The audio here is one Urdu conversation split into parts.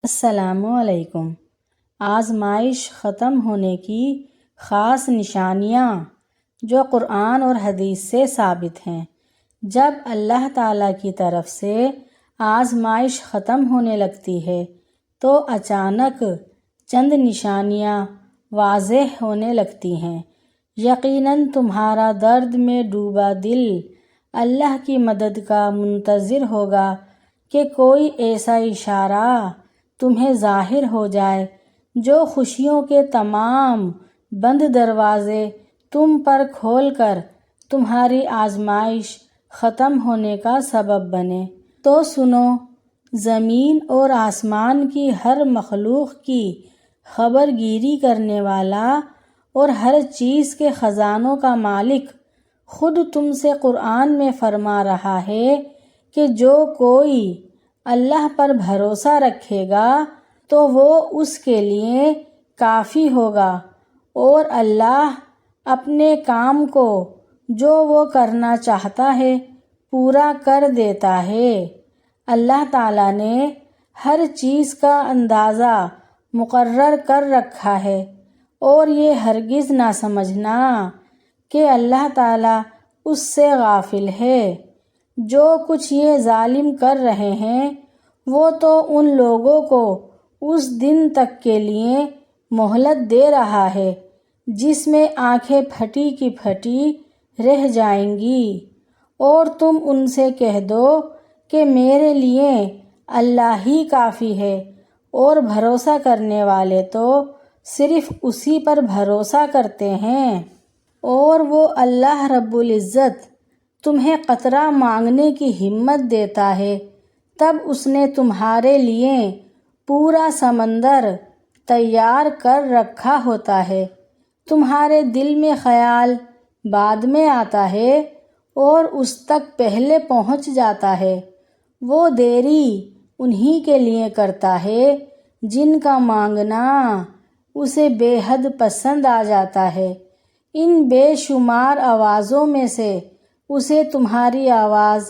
السلام علیکم۔ آزمائش ختم ہونے کی خاص نشانیاں جو قرآن اور حدیث سے ثابت ہیں۔ جب اللہ تعالیٰ کی طرف سے آزمائش ختم ہونے لگتی ہے تو اچانک چند نشانیاں واضح ہونے لگتی ہیں۔ یقیناً تمہارا درد میں ڈوبا دل اللہ کی مدد کا منتظر ہوگا کہ کوئی ایسا اشارہ تمہیں ظاہر ہو جائے جو خوشیوں کے تمام بند دروازے تم پر کھول کر تمہاری آزمائش ختم ہونے کا سبب بنے۔ تو سنو، زمین اور آسمان کی ہر مخلوق کی خبر گیری کرنے والا اور ہر چیز کے خزانوں کا مالک خود تم سے قرآن میں فرما رہا ہے کہ جو کوئی اللہ پر بھروسہ رکھے گا تو وہ اس کے لیے کافی ہوگا، اور اللہ اپنے کام کو جو وہ کرنا چاہتا ہے پورا کر دیتا ہے۔ اللہ تعالیٰ نے ہر چیز کا اندازہ مقرر کر رکھا ہے، اور یہ ہرگز نہ سمجھنا کہ اللہ تعالیٰ اس سے غافل ہے۔ جو کچھ یہ ظالم کر رہے ہیں وہ تو ان لوگوں کو اس دن تک کے لیے مہلت دے رہا ہے جس میں آنکھیں پھٹی کی پھٹی رہ جائیں گی، اور تم ان سے کہہ دو کہ میرے لیے اللہ ہی کافی ہے، اور بھروسہ کرنے والے تو صرف اسی پر بھروسہ کرتے ہیں۔ اور وہ اللہ رب العزت تمہیں قطرہ مانگنے کی ہمت دیتا ہے، تب اس نے تمہارے لیے پورا سمندر تیار کر رکھا ہوتا ہے۔ تمہارے دل میں خیال بعد میں آتا ہے اور اس تک پہلے پہنچ جاتا ہے۔ وہ دیری انہی کے لیے کرتا ہے جن کا مانگنا اسے بے حد پسند آ جاتا ہے۔ ان بے شمار آوازوں میں سے اسے تمہاری آواز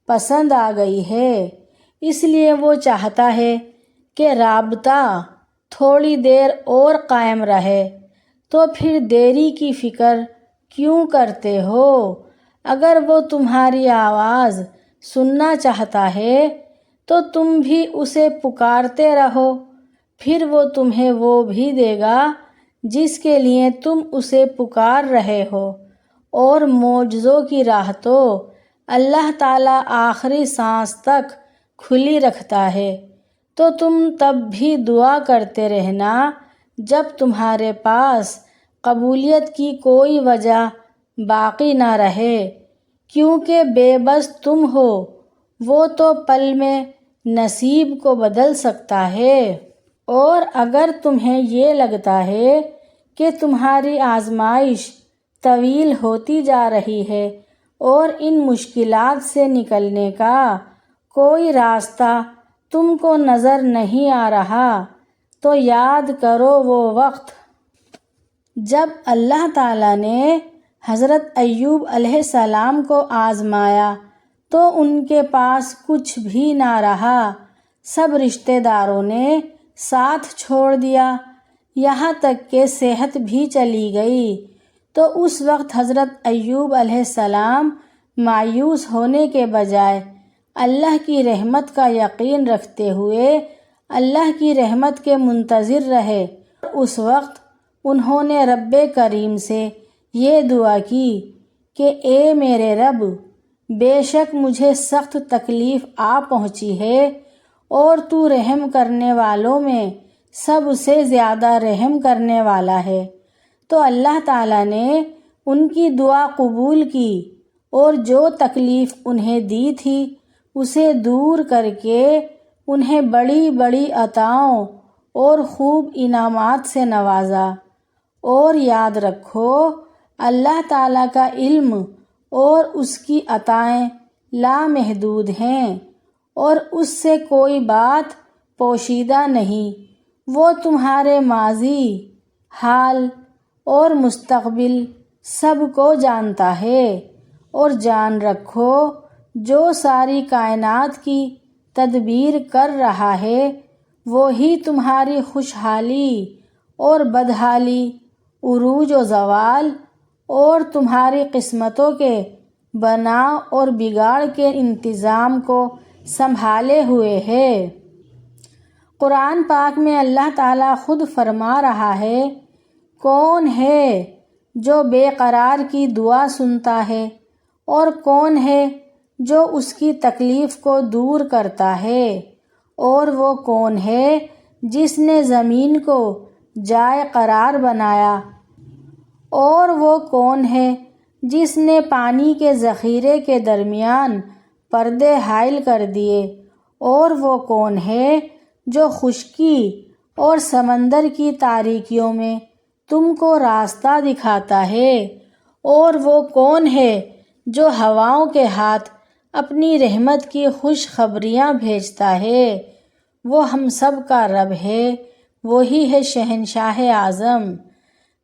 پسند آ گئی ہے، اس لیے وہ چاہتا ہے کہ رابطہ تھوڑی دیر اور قائم رہے۔ تو پھر دیری کی فکر کیوں کرتے ہو؟ اگر وہ تمہاری آواز سننا چاہتا ہے تو تم بھی اسے پکارتے رہو، پھر وہ تمہیں وہ بھی دے گا جس کے لیے تم اسے پکار رہے ہو۔ اور معجزوں کی راہ تو اللہ تعالیٰ آخری سانس تک کھلی رکھتا ہے، تو تم تب بھی دعا کرتے رہنا جب تمہارے پاس قبولیت کی کوئی وجہ باقی نہ رہے، کیونکہ بے بس تم ہو، وہ تو پل میں نصیب کو بدل سکتا ہے۔ اور اگر تمہیں یہ لگتا ہے کہ تمہاری آزمائش طویل ہوتی جا رہی ہے اور ان مشکلات سے نکلنے کا کوئی راستہ تم کو نظر نہیں آ رہا، تو یاد کرو وہ وقت جب اللہ تعالیٰ نے حضرت ایوب علیہ السلام کو آزمایا تو ان کے پاس کچھ بھی نہ رہا، سب رشتہ داروں نے ساتھ چھوڑ دیا، یہاں تک کہ صحت بھی چلی گئی۔ تو اس وقت حضرت ایوب علیہ السلام مایوس ہونے کے بجائے اللہ کی رحمت کا یقین رکھتے ہوئے اللہ کی رحمت کے منتظر رہے۔ اس وقت انہوں نے رب کریم سے یہ دعا کی کہ اے میرے رب، بے شک مجھے سخت تکلیف آ پہنچی ہے، اور تو رحم کرنے والوں میں سب سے زیادہ رحم کرنے والا ہے۔ تو اللہ تعالیٰ نے ان کی دعا قبول کی اور جو تکلیف انہیں دی تھی اسے دور کر کے انہیں بڑی بڑی عطاؤں اور خوب انعامات سے نوازا۔ اور یاد رکھو، اللہ تعالیٰ کا علم اور اس کی عطائیں لامحدود ہیں، اور اس سے کوئی بات پوشیدہ نہیں۔ وہ تمہارے ماضی، حال اور مستقبل سب کو جانتا ہے۔ اور جان رکھو، جو ساری کائنات کی تدبیر کر رہا ہے وہی تمہاری خوشحالی اور بدحالی، عروج و زوال اور تمہاری قسمتوں کے بناؤ اور بگاڑ کے انتظام کو سنبھالے ہوئے ہے۔ قرآن پاک میں اللہ تعالیٰ خود فرما رہا ہے، کون ہے جو بے قرار کی دعا سنتا ہے اور کون ہے جو اس کی تکلیف کو دور کرتا ہے، اور وہ کون ہے جس نے زمین کو جائے قرار بنایا، اور وہ کون ہے جس نے پانی کے ذخیرے کے درمیان پردے حائل کر دیے، اور وہ کون ہے جو خشکی اور سمندر کی تاریکیوں میں تم کو راستہ دکھاتا ہے، اور وہ کون ہے جو ہواؤں کے ہاتھ اپنی رحمت کی خوشخبریاں بھیجتا ہے۔ وہ ہم سب کا رب ہے، وہی ہے شہنشاہ اعظم۔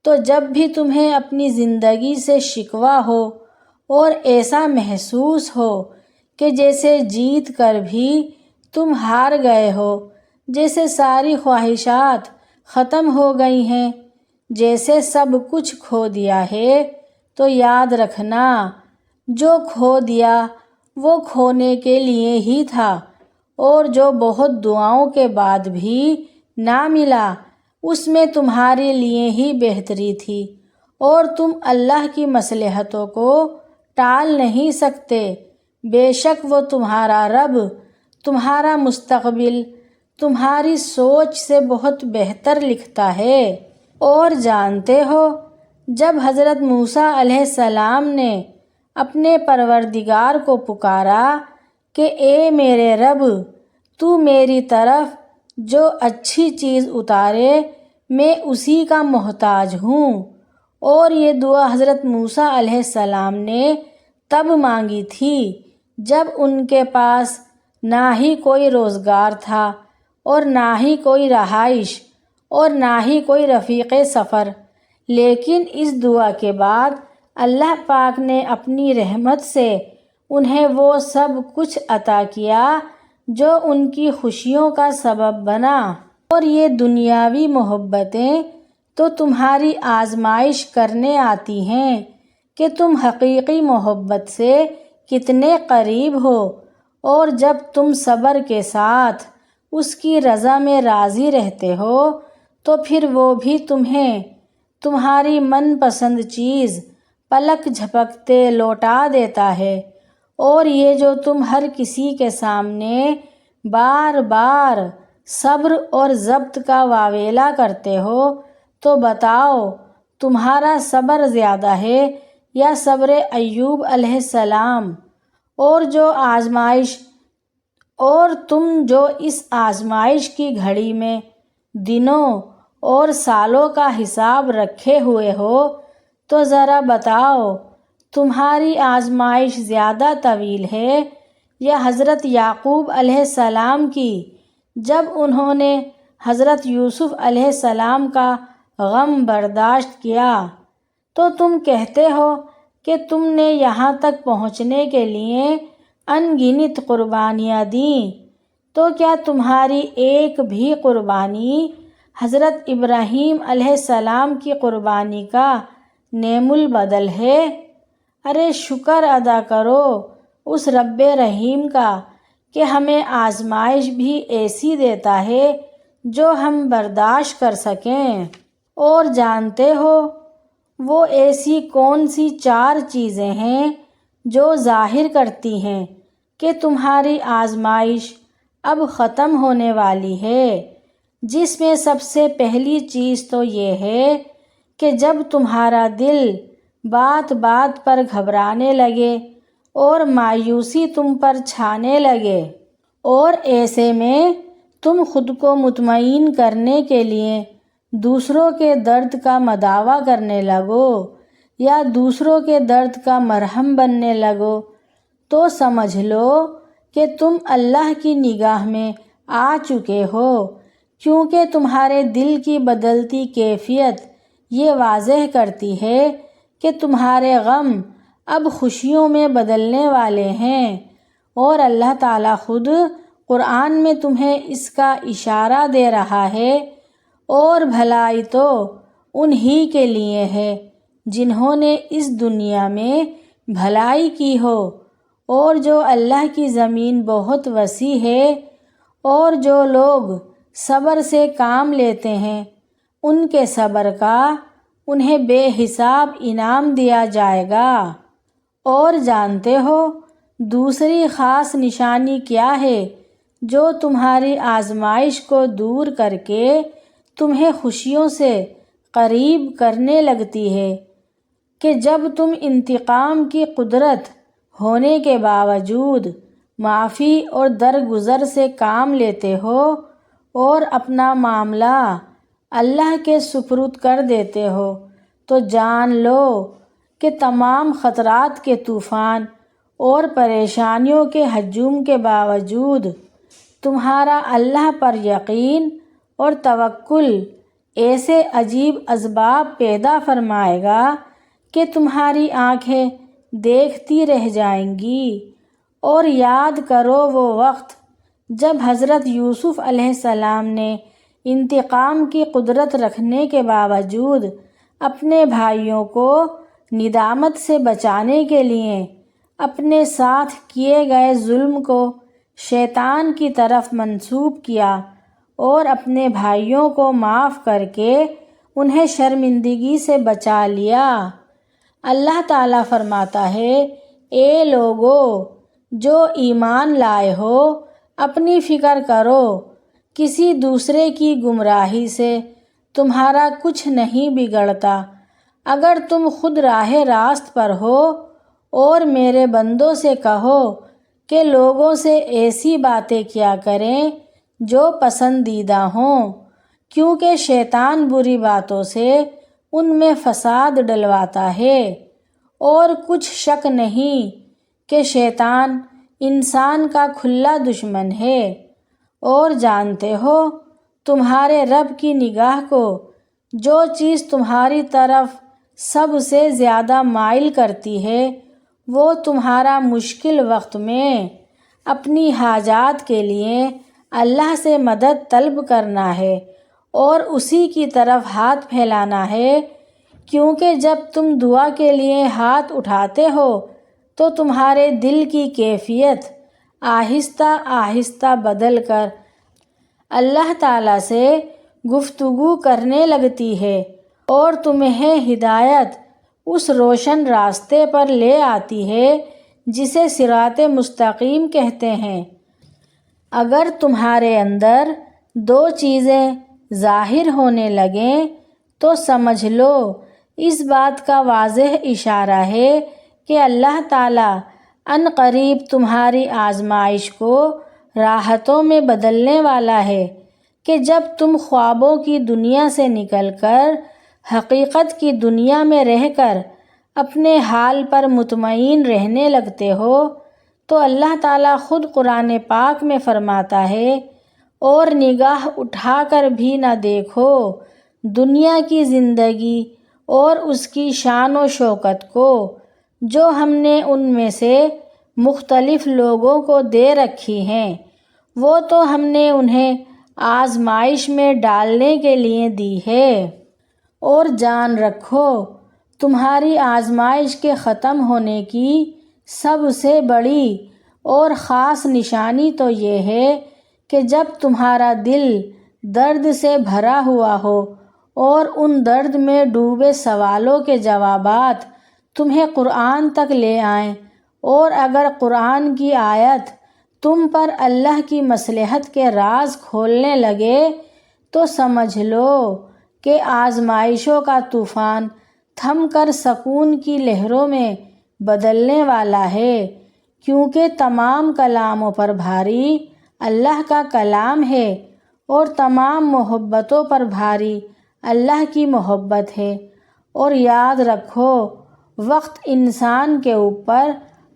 تو جب بھی تمہیں اپنی زندگی سے شکوہ ہو اور ایسا محسوس ہو کہ جیسے جیت کر بھی تم ہار گئے ہو، جیسے ساری خواہشات ختم ہو گئی ہیں، جیسے سب کچھ کھو دیا ہے، تو یاد رکھنا جو کھو دیا وہ کھونے کے لیے ہی تھا، اور جو بہت دعاؤں کے بعد بھی نہ ملا اس میں تمہارے لیے ہی بہتری تھی، اور تم اللہ کی مصلحتوں کو ٹال نہیں سکتے۔ بے شک وہ تمہارا رب تمہارا مستقبل تمہاری سوچ سے بہت بہتر لکھتا ہے۔ اور جانتے ہو، جب حضرت موسیٰ علیہ السلام نے اپنے پروردگار کو پکارا کہ اے میرے رب، تو میری طرف جو اچھی چیز اتارے میں اسی کا محتاج ہوں، اور یہ دعا حضرت موسیٰ علیہ السلام نے تب مانگی تھی جب ان کے پاس نہ ہی کوئی روزگار تھا اور نہ ہی کوئی رہائش اور نہ ہی کوئی رفیق سفر، لیکن اس دعا کے بعد اللہ پاک نے اپنی رحمت سے انہیں وہ سب کچھ عطا کیا جو ان کی خوشیوں کا سبب بنا۔ اور یہ دنیاوی محبتیں تو تمہاری آزمائش کرنے آتی ہیں کہ تم حقیقی محبت سے کتنے قریب ہو، اور جب تم صبر کے ساتھ اس کی رضا میں راضی رہتے ہو تو پھر وہ بھی تمہیں تمہاری من پسند چیز پلک جھپکتے لوٹا دیتا ہے۔ اور یہ جو تم ہر کسی کے سامنے بار بار صبر اور ضبط کا واویلا کرتے ہو، تو بتاؤ تمہارا صبر زیادہ ہے یا صبر ایوب علیہ السلام؟ اور تم جو اس آزمائش کی گھڑی میں دنوں اور سالوں کا حساب رکھے ہوئے ہو، تو ذرا بتاؤ تمہاری آزمائش زیادہ طویل ہے یا حضرت یعقوب علیہ السلام کی، جب انہوں نے حضرت یوسف علیہ السلام کا غم برداشت کیا تو تم کہتے ہو کہ تم نے یہاں تک پہنچنے کے لیے ان گنت قربانیاں دیں، تو کیا تمہاری ایک بھی قربانی حضرت ابراہیم علیہ السلام کی قربانی کا نعم البدل ہے؟ ارے شکر ادا کرو اس رب رحیم کا کہ ہمیں آزمائش بھی ایسی دیتا ہے جو ہم برداشت کر سکیں۔ اور جانتے ہو وہ ایسی کون سی 4 چیزیں ہیں جو ظاہر کرتی ہیں کہ تمہاری آزمائش اب ختم ہونے والی ہے، جس میں سب سے پہلی چیز تو یہ ہے کہ جب تمہارا دل بات بات پر گھبرانے لگے اور مایوسی تم پر چھانے لگے، اور ایسے میں تم خود کو مطمئن کرنے کے لیے دوسروں کے درد کا مداوا کرنے لگو یا دوسروں کے درد کا مرہم بننے لگو، تو سمجھ لو کہ تم اللہ کی نگاہ میں آ چکے ہو، کیونکہ تمہارے دل کی بدلتی کیفیت یہ واضح کرتی ہے کہ تمہارے غم اب خوشیوں میں بدلنے والے ہیں، اور اللہ تعالیٰ خود قرآن میں تمہیں اس کا اشارہ دے رہا ہے، اور بھلائی تو انہی کے لیے ہے جنہوں نے اس دنیا میں بھلائی کی ہو، اور جو اللہ کی زمین بہت وسیع ہے، اور جو لوگ صبر سے کام لیتے ہیں ان کے صبر کا انہیں بے حساب انعام دیا جائے گا۔ اور جانتے ہو دوسری خاص نشانی کیا ہے جو تمہاری آزمائش کو دور کر کے تمہیں خوشیوں سے قریب کرنے لگتی ہے، کہ جب تم انتقام کی قدرت ہونے کے باوجود معافی اور درگزر سے کام لیتے ہو اور اپنا معاملہ اللہ کے سپرد کر دیتے ہو، تو جان لو کہ تمام خطرات کے طوفان اور پریشانیوں کے ہجوم کے باوجود تمہارا اللہ پر یقین اور توکل ایسے عجیب اسباب پیدا فرمائے گا کہ تمہاری آنکھیں دیکھتی رہ جائیں گی۔ اور یاد کرو وہ وقت جب حضرت یوسف علیہ السلام نے انتقام کی قدرت رکھنے کے باوجود اپنے بھائیوں کو ندامت سے بچانے کے لیے اپنے ساتھ کیے گئے ظلم کو شیطان کی طرف منسوب کیا اور اپنے بھائیوں کو معاف کر کے انہیں شرمندگی سے بچا لیا۔ اللہ تعالیٰ فرماتا ہے، اے لوگو جو ایمان لائے ہو، اپنی فکر کرو، کسی دوسرے کی گمراہی سے تمہارا کچھ نہیں بگڑتا۔ اگر تم خود راہ راست پر ہو، اور میرے بندوں سے کہو کہ لوگوں سے ایسی باتیں کیا کریں جو پسندیدہ ہوں، کیونکہ شیطان بری باتوں سے ان میں فساد ڈلواتا ہے، اور کچھ شک نہیں کہ شیطان انسان کا کھلا دشمن ہے۔ اور جانتے ہو تمہارے رب کی نگاہ کو جو چیز تمہاری طرف سب سے زیادہ مائل کرتی ہے وہ تمہارا مشکل وقت میں اپنی حاجات کے لیے اللہ سے مدد طلب کرنا ہے اور اسی کی طرف ہاتھ پھیلانا ہے، کیونکہ جب تم دعا کے لیے ہاتھ اٹھاتے ہو تو تمہارے دل کی کیفیت آہستہ آہستہ بدل کر اللہ تعالیٰ سے گفتگو کرنے لگتی ہے اور تمہیں ہدایت اس روشن راستے پر لے آتی ہے جسے صراط مستقیم کہتے ہیں۔ اگر تمہارے اندر دو چیزیں ظاہر ہونے لگیں تو سمجھ لو اس بات کا واضح اشارہ ہے کہ اللہ تعالیٰ عن قریب تمہاری آزمائش کو راحتوں میں بدلنے والا ہے، کہ جب تم خوابوں کی دنیا سے نکل کر حقیقت کی دنیا میں رہ کر اپنے حال پر مطمئن رہنے لگتے ہو تو اللہ تعالیٰ خود قرآن پاک میں فرماتا ہے، اور نگاہ اٹھا کر بھی نہ دیکھو دنیا کی زندگی اور اس کی شان و شوکت کو جو ہم نے ان میں سے مختلف لوگوں کو دے رکھی ہیں، وہ تو ہم نے انہیں آزمائش میں ڈالنے کے لیے دی ہے۔ اور جان رکھو تمہاری آزمائش کے ختم ہونے کی سب سے بڑی اور خاص نشانی تو یہ ہے کہ جب تمہارا دل درد سے بھرا ہوا ہو اور ان درد میں ڈوبے سوالوں کے جوابات تمہیں قرآن تک لے آئیں، اور اگر قرآن کی آیت تم پر اللہ کی مصلحت کے راز کھولنے لگے تو سمجھ لو کہ آزمائشوں کا طوفان تھم کر سکون کی لہروں میں بدلنے والا ہے، کیونکہ تمام کلاموں پر بھاری اللہ کا کلام ہے اور تمام محبتوں پر بھاری اللہ کی محبت ہے۔ اور یاد رکھو وقت انسان کے اوپر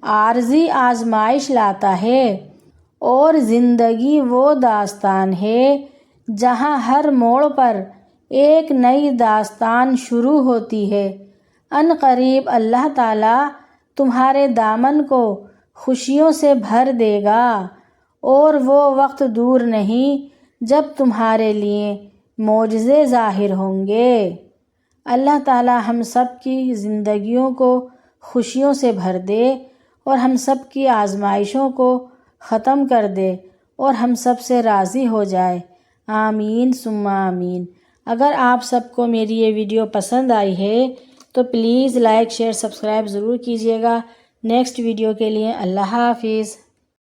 عارضی آزمائش لاتا ہے، اور زندگی وہ داستان ہے جہاں ہر موڑ پر ایک نئی داستان شروع ہوتی ہے۔ عن قریب اللہ تعالیٰ تمہارے دامن کو خوشیوں سے بھر دے گا، اور وہ وقت دور نہیں جب تمہارے لیے معجزے ظاہر ہوں گے۔ اللہ تعالی ہم سب کی زندگیوں کو خوشیوں سے بھر دے اور ہم سب کی آزمائشوں کو ختم کر دے اور ہم سب سے راضی ہو جائے۔ آمین ثم آمین۔ اگر آپ سب کو میری یہ ویڈیو پسند آئی ہے تو پلیز لائک شیئر سبسکرائب ضرور کیجیے گا۔ نیکسٹ ویڈیو کے لیے اللہ حافظ۔